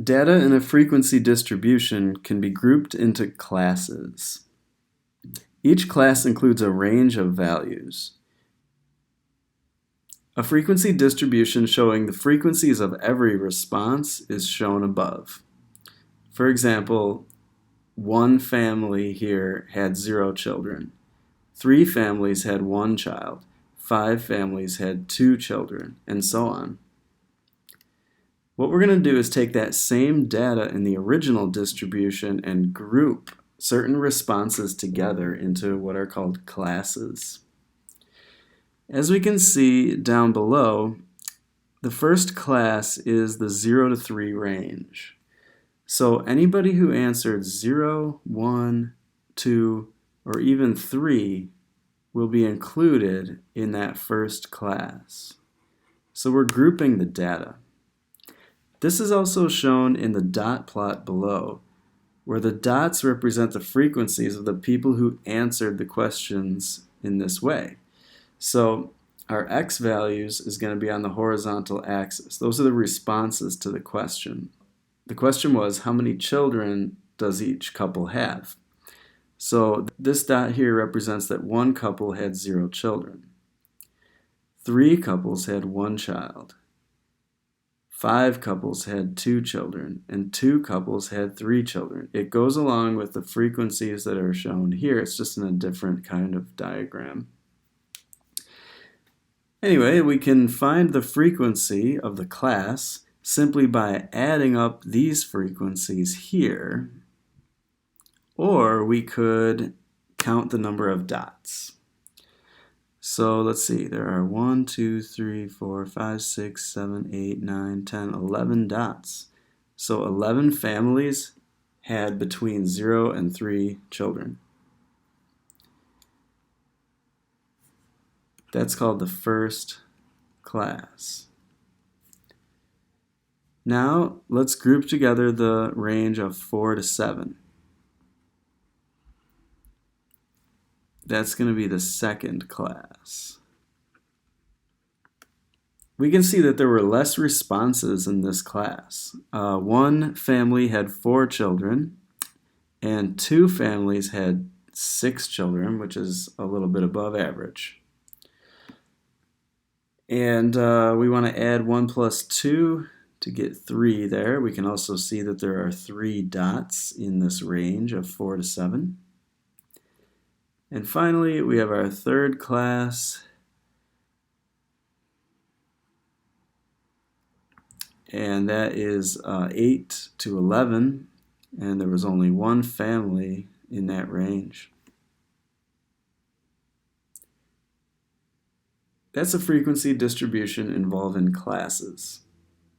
Data in a frequency distribution can be grouped into classes. Each class includes a range of values. A frequency distribution showing the frequencies of every response is shown above. For example, one family here had 0 children. 3 families had 1 child. 5 families had 2 children, and so on. What we're going to do is take that same data in the original distribution and group certain responses together into what are called classes. As we can see down below, the first class is the 0 to 3 range. So anybody who answered 0, 1, 2, or even 3 will be included in that first class. So we're grouping the data. This is also shown in the dot plot below, where the dots represent the frequencies of the people who answered the questions in this way. So our x values is going to be on the horizontal axis. Those are the responses to the question. The question was, how many children does each couple have? So this dot here represents that one couple had 0 children. 3 couples had 1 child. 5 couples had 2 children, and 2 couples had 3 children. It goes along with the frequencies that are shown here. It's just in a different kind of diagram. Anyway, we can find the frequency of the class simply by adding up these frequencies here, or we could count the number of dots. So let's see, there are 1, 2, 3, 4, 5, 6, 7, 8, 9, 10, 11 dots. So 11 families had between 0 and 3 children. That's called the first class. Now let's group together the range of 4 to 7. That's going to be the second class. We can see that there were less responses in this class. One family had 4 children, and 2 families had 6 children, which is a little bit above average. And we want to add 1 plus 2 to get 3 there. We can also see that there are 3 dots in this range of 4 to 7. And finally, we have our third class. And that is 8 to 11. And there was only 1 family in that range. That's a frequency distribution involving classes.